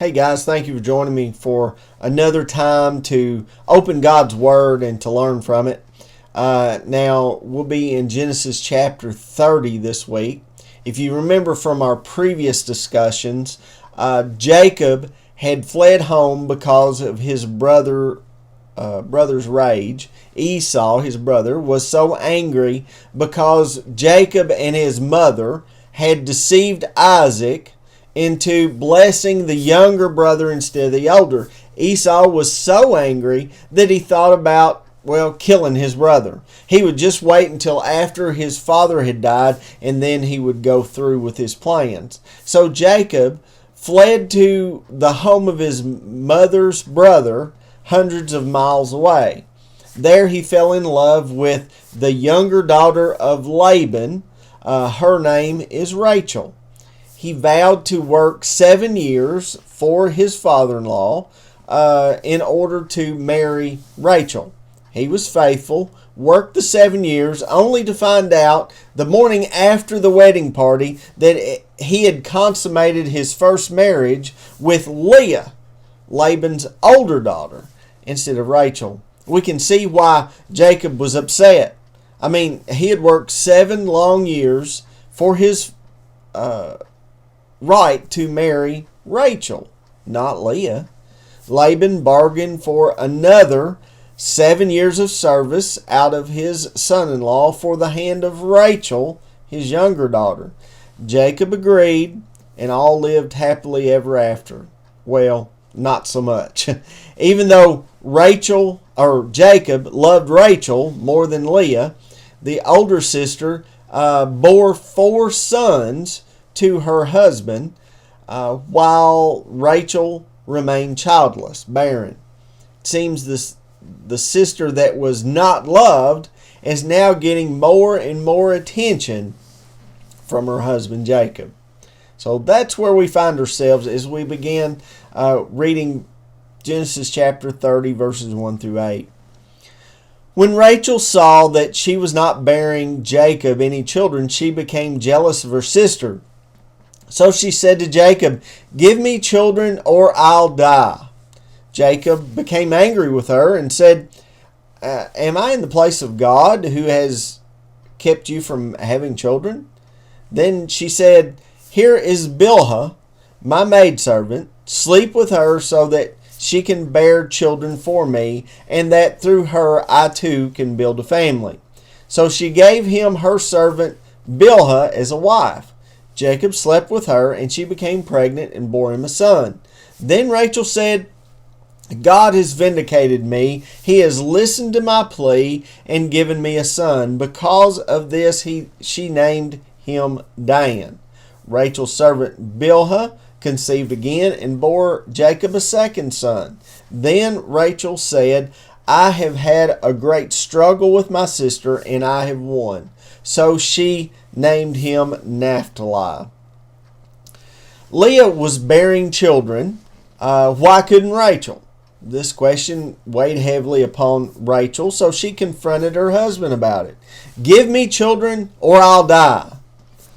Hey guys, thank you for joining me for another time to open God's Word and to learn from it. Now, we'll be in Genesis chapter 30 this week. If you remember from our previous discussions, Jacob had fled home because of his brother's rage. Esau, his brother, was so angry because Jacob and his mother had deceived Isaac into blessing the younger brother instead of the older. Esau was so angry that he thought about, killing his brother. He would just wait until after his father had died, and then he would go through with his plans. So Jacob fled to the home of his mother's brother, hundreds of miles away. There he fell in love with the younger daughter of Laban. Her name is Rachel. He vowed to work 7 years for his father-in-law in order to marry Rachel. He was faithful, worked the 7 years, only to find out the morning after the wedding party that he had consummated his first marriage with Leah, Laban's older daughter, instead of Rachel. We can see why Jacob was upset. He had worked 7 long years for his right to marry Rachel, not Leah. Laban bargained for another 7 years of service out of his son-in-law for the hand of Rachel, his younger daughter. Jacob agreed, and all lived happily ever after. Well, not so much. Even though Jacob loved Rachel more than Leah, the older sister bore 4 sons to her husband, while Rachel remained childless, barren. It seems the sister that was not loved is now getting more and more attention from her husband Jacob. So that's where we find ourselves as we begin reading Genesis chapter 30, verses 1 through 8. When Rachel saw that she was not bearing Jacob any children, she became jealous of her sister. So she said to Jacob, "Give me children or I'll die." Jacob became angry with her and said, "Am I in the place of God who has kept you from having children?" Then she said, "Here is Bilhah, my maidservant. Sleep with her so that she can bear children for me, and that through her I too can build a family." So she gave him her servant Bilhah as a wife. Jacob slept with her, and she became pregnant and bore him a son. Then Rachel said, "God has vindicated me. He has listened to my plea and given me a son." Because of this, she named him Dan. Rachel's servant Bilhah conceived again and bore Jacob a second son. Then Rachel said, "I have had a great struggle with my sister, and I have won." So she named him Naphtali. Leah was bearing children. Why couldn't Rachel? This question weighed heavily upon Rachel, so she confronted her husband about it. "Give me children or I'll die."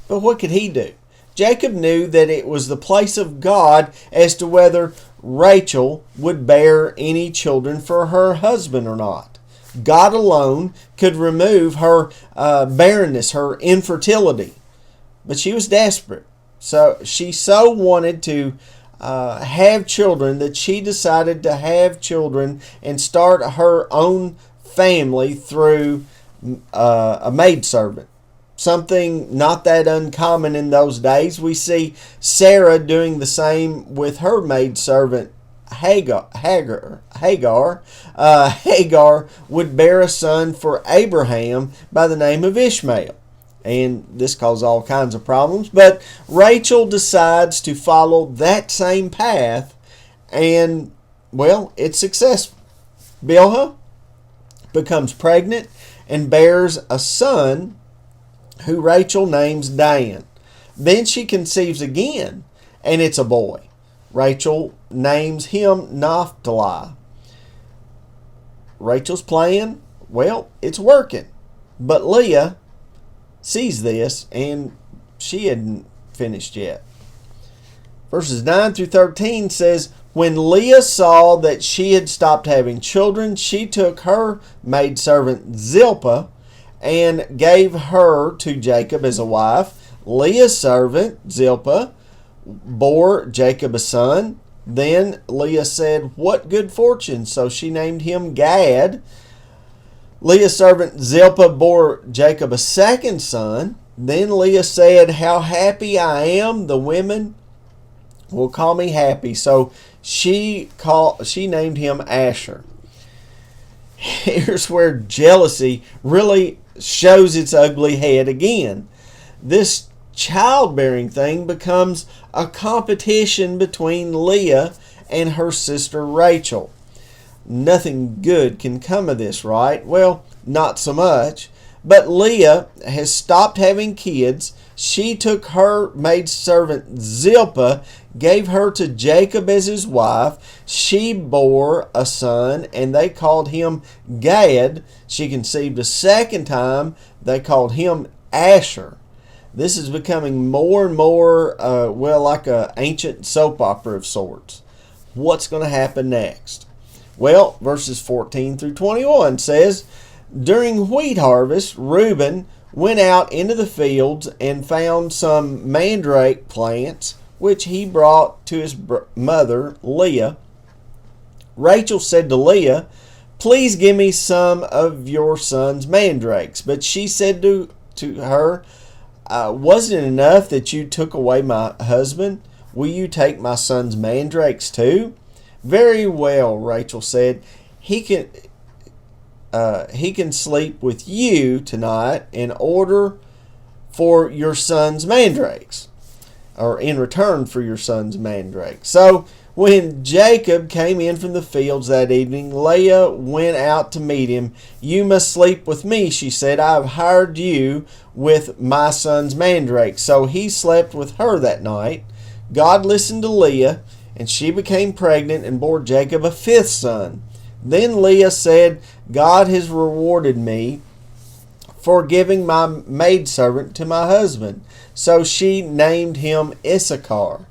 But what could he do? Jacob knew that it was the place of God as to whether Rachel would bear any children for her husband or not. God alone could remove her barrenness, her infertility. But she was desperate. So she wanted to have children that she decided to have children and start her own family through a maidservant. Something not that uncommon in those days. We see Sarah doing the same with her maidservant Hagar. Hagar would bear a son for Abraham by the name of Ishmael. And this caused all kinds of problems. But Rachel decides to follow that same path, and, it's successful. Bilhah becomes pregnant and bears a son who Rachel names Dan. Then she conceives again, and it's a boy. Rachel names him Naphtali. Rachel's plan, it's working. But Leah sees this, and she hadn't finished yet. Verses 9 through 13 says, when Leah saw that she had stopped having children, she took her maidservant Zilpah and gave her to Jacob as a wife. Leah's servant Zilpah bore Jacob a son. Then Leah said, what good fortune! So she named him Gad. Leah's servant Zilpah bore Jacob a second son. Then Leah said, how happy I am! The women will call me happy. So she named him Asher. Here's where jealousy really shows its ugly head again. This childbearing thing becomes a competition between Leah and her sister Rachel. Nothing good can come of this, right? Well, not so much. But Leah has stopped having kids. She took her maidservant Zilpah, gave her to Jacob as his wife. She bore a son, and they called him Gad. She conceived a second time. They called him Asher. This is becoming more and more, like an ancient soap opera of sorts. What's going to happen next? Well, verses 14 through 21 says, during wheat harvest, Reuben went out into the fields and found some mandrake plants, which he brought to his mother, Leah. Rachel said to Leah, please give me some of your son's mandrakes. But she said to her, wasn't it enough that you took away my husband? Will you take my son's mandrakes too? Very well, Rachel said. He can sleep with you tonight in order for your son's mandrakes, or in return for your son's mandrakes. So when Jacob came in from the fields that evening, Leah went out to meet him. You must sleep with me, she said. I have hired you with my son's mandrakes. So he slept with her that night. God listened to Leah, and she became pregnant and bore Jacob a fifth son. Then Leah said, God has rewarded me for giving my maidservant to my husband. So she named him Issachar.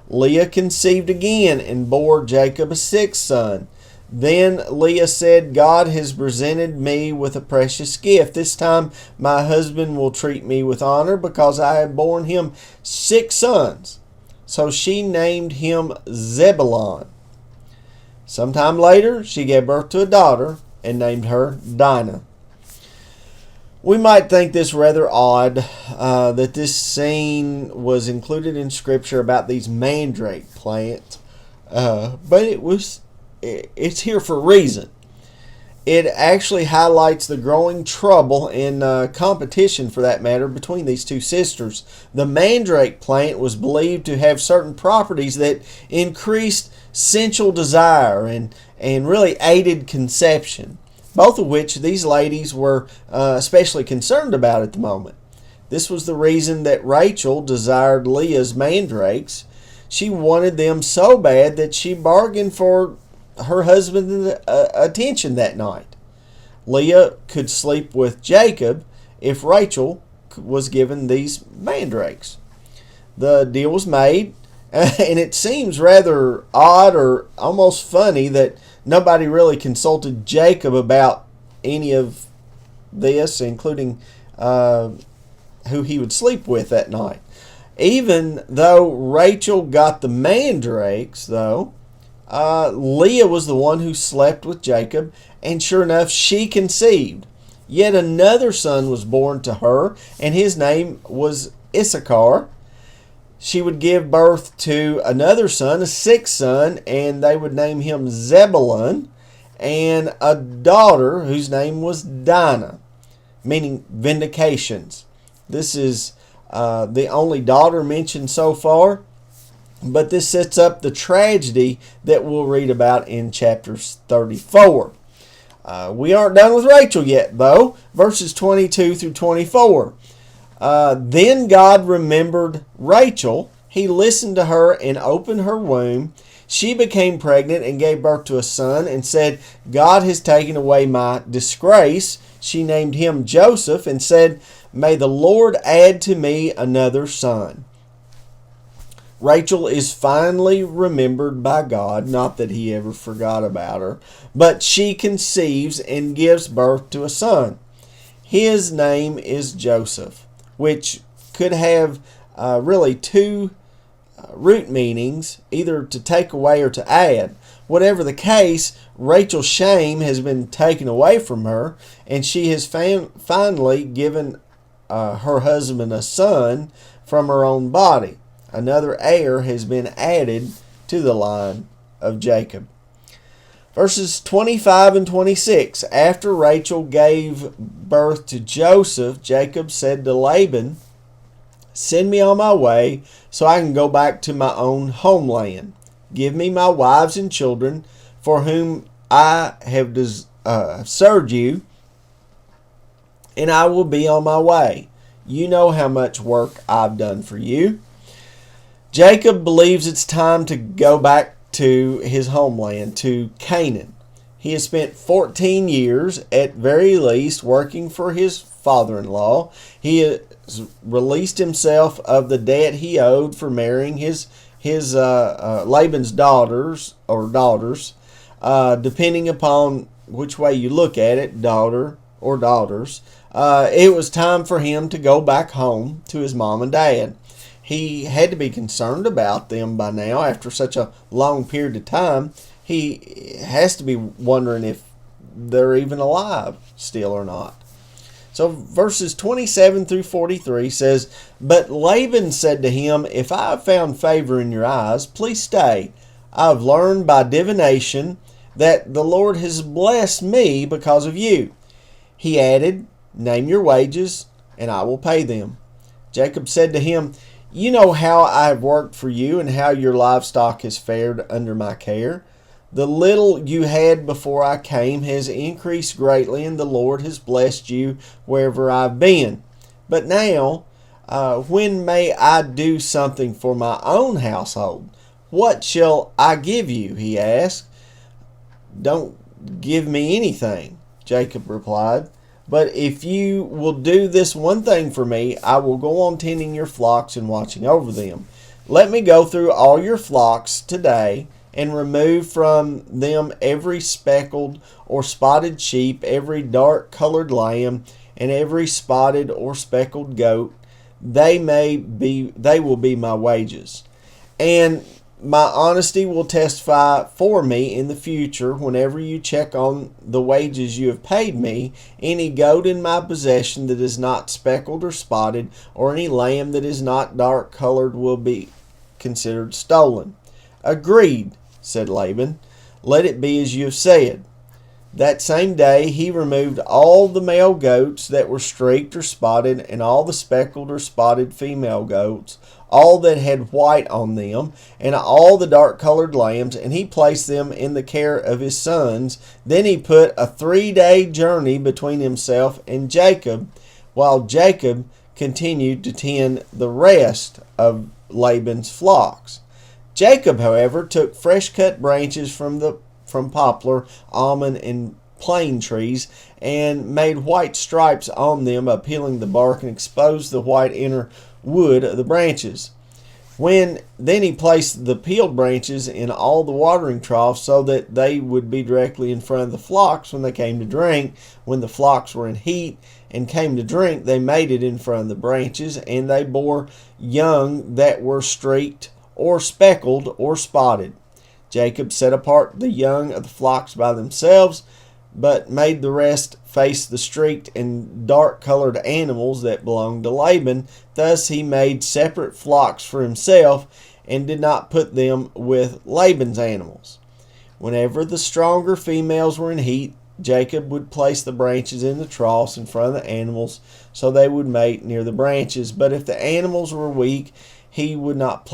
Leah conceived again and bore Jacob a sixth son. Then Leah said, God has presented me with a precious gift. This time my husband will treat me with honor because I have borne him 6 sons. So she named him Zebulon. Sometime later, she gave birth to a daughter and named her Dinah. We might think this rather odd that this scene was included in Scripture about these mandrake plants, but it's here for a reason. It actually highlights the growing trouble and competition, for that matter, between these two sisters. The mandrake plant was believed to have certain properties that increased sensual desire and really aided conception, both of which these ladies were especially concerned about at the moment. This was the reason that Rachel desired Leah's mandrakes. She wanted them so bad that she bargained for her husband's attention that night. Leah could sleep with Jacob if Rachel was given these mandrakes. The deal was made, and it seems rather odd or almost funny that nobody really consulted Jacob about any of this, including who he would sleep with that night. Even though Rachel got the mandrakes, though, Leah was the one who slept with Jacob, and sure enough, she conceived. Yet another son was born to her, and his name was Issachar. She would give birth to another son, a 6th son, and they would name him Zebulun, and a daughter whose name was Dinah, meaning vindications. This is the only daughter mentioned so far, but this sets up the tragedy that we'll read about in chapter 34. We aren't done with Rachel yet, though. Verses 22 through 24. Then God remembered Rachel. He listened to her and opened her womb. She became pregnant and gave birth to a son and said, God has taken away my disgrace. She named him Joseph and said, May the Lord add to me another son. Rachel is finally remembered by God, not that he ever forgot about her, but she conceives and gives birth to a son. His name is Joseph, which could have really two root meanings, either to take away or to add. Whatever the case, Rachel's shame has been taken away from her, and she has finally given her husband a son from her own body. Another heir has been added to the line of Jacob. Verses 25 and 26. After Rachel gave birth to Joseph, Jacob said to Laban, "Send me on my way so I can go back to my own homeland. Give me my wives and children for whom I have served you, and I will be on my way. You know how much work I've done for you." Jacob believes it's time to go back to his homeland, to Canaan. He has spent 14 years, at very least, working for his father-in-law. He has released himself of the debt he owed for marrying his Laban's daughters, depending upon which way you look at it, daughter or daughters. It was time for him to go back home to his mom and dad. He had to be concerned about them by now. After such a long period of time, he has to be wondering if they're even alive still or not. So verses 27 through 43 says, "But Laban said to him, 'If I have found favor in your eyes, please stay. I have learned by divination that the Lord has blessed me because of you.' He added, 'Name your wages, and I will pay them.' Jacob said to him, 'You know how I have worked for you and how your livestock has fared under my care. The little you had before I came has increased greatly, and the Lord has blessed you wherever I've been. But now, when may I do something for my own household? What shall I give you?' he asked. 'Don't give me anything,' Jacob replied. 'But if you will do this one thing for me, I will go on tending your flocks and watching over them. Let me go through all your flocks today and remove from them every speckled or spotted sheep, every dark-colored lamb, and every spotted or speckled goat. They will be my wages. And my honesty will testify for me in the future whenever you check on the wages you have paid me. Any goat in my possession that is not speckled or spotted, or any lamb that is not dark-colored will be considered stolen.' 'Agreed,' said Laban. 'Let it be as you have said.' That same day he removed all the male goats that were streaked or spotted, and all the speckled or spotted female goats, all that had white on them, and all the dark-colored lambs, and he placed them in the care of his sons. Then he put a 3-day journey between himself and Jacob, while Jacob continued to tend the rest of Laban's flocks. Jacob, however, took fresh-cut branches from poplar, almond, and plane trees, and made white stripes on them, peeling the bark, and exposed the white inner wood of the branches. Then he placed the peeled branches in all the watering troughs so that they would be directly in front of the flocks when they came to drink. When the flocks were in heat and came to drink, they mated in front of the branches, and they bore young that were streaked or speckled or spotted. Jacob set apart the young of the flocks by themselves, but made the rest face the streaked and dark-colored animals that belonged to Laban. Thus he made separate flocks for himself, and did not put them with Laban's animals. Whenever the stronger females were in heat, Jacob would place the branches in the troughs in front of the animals, so they would mate near the branches. But if the animals were weak, he would not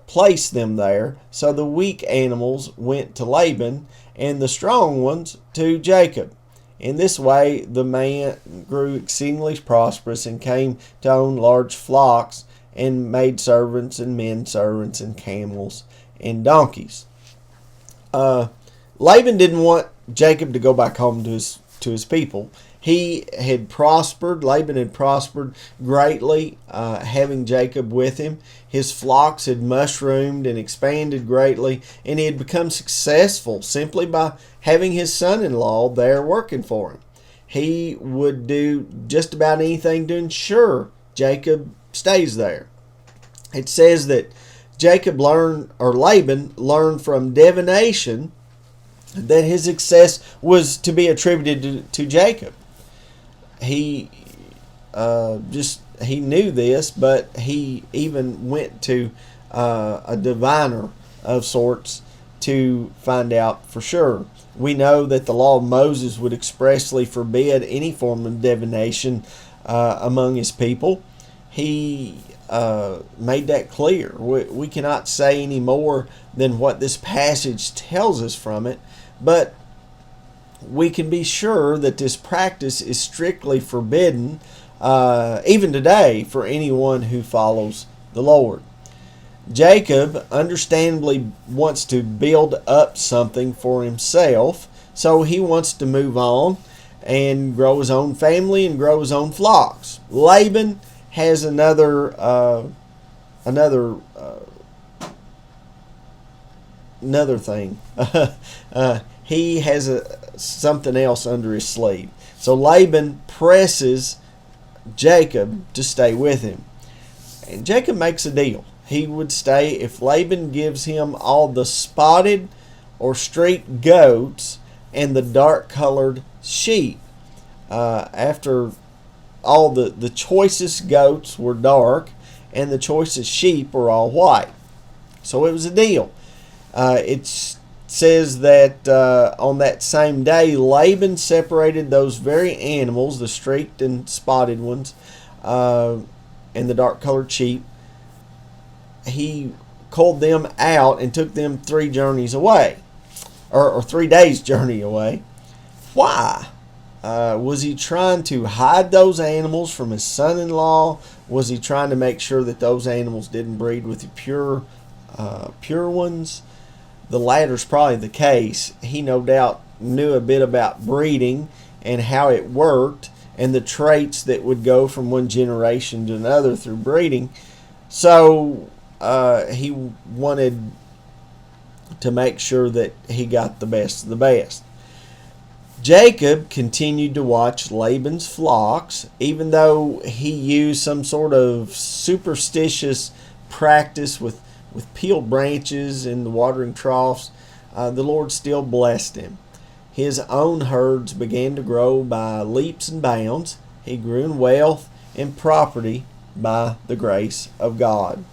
place them there. So the weak animals went to Laban, and the strong ones to Jacob. In this way the man grew exceedingly prosperous, and came to own large flocks, and maid servants and men servants, and camels and donkeys. Laban didn't want Jacob to go back home to his people. He had prospered, Laban had prospered greatly, having Jacob with him. His flocks had mushroomed and expanded greatly, and he had become successful simply by having his son-in-law there working for him. He would do just about anything to ensure Jacob stays there. It says that Laban learned from divination that his success was to be attributed to Jacob. He knew this, but he even went to a diviner of sorts to find out for sure. We know that the law of Moses would expressly forbid any form of divination among his people. He made that clear. We cannot say any more than what this passage tells us from it, but we can be sure that this practice is strictly forbidden even today for anyone who follows the Lord. Jacob understandably wants to build up something for himself, so he wants to move on and grow his own family and grow his own flocks. Laban has another thing. He has something else under his sleeve. So Laban presses Jacob to stay with him. And Jacob makes a deal. He would stay if Laban gives him all the spotted or streaked goats and the dark-colored sheep. After all the choicest goats were dark and the choicest sheep were all white. So it was a deal. It says that on that same day, Laban separated those very animals, the streaked and spotted ones, and the dark-colored sheep. He culled them out and took them 3 journeys away, or 3 days' journey away. Why? Was he trying to hide those animals from his son-in-law? Was he trying to make sure that those animals didn't breed with the pure ones? The latter's probably the case. He no doubt knew a bit about breeding and how it worked and the traits that would go from one generation to another through breeding. So he wanted to make sure that he got the best of the best. Jacob continued to watch Laban's flocks, even though he used some sort of superstitious practice with peeled branches in the watering troughs. The Lord still blessed him. His own herds began to grow by leaps and bounds. He grew in wealth and property by the grace of God.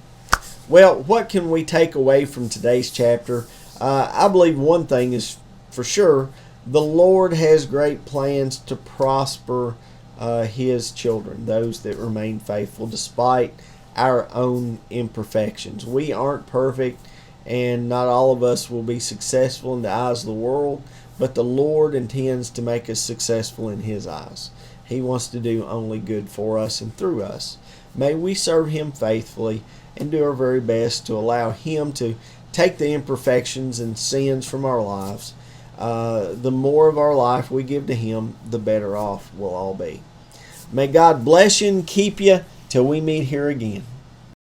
Well, what can we take away from today's chapter? I believe one thing is for sure. The Lord has great plans to prosper His children, those that remain faithful despite our own imperfections. We aren't perfect, and not all of us will be successful in the eyes of the world, but the Lord intends to make us successful in His eyes. He wants to do only good for us and through us. May we serve Him faithfully and do our very best to allow Him to take the imperfections and sins from our lives. The more of our life we give to Him, the better off we'll all be. May God bless you and keep you till we meet here again.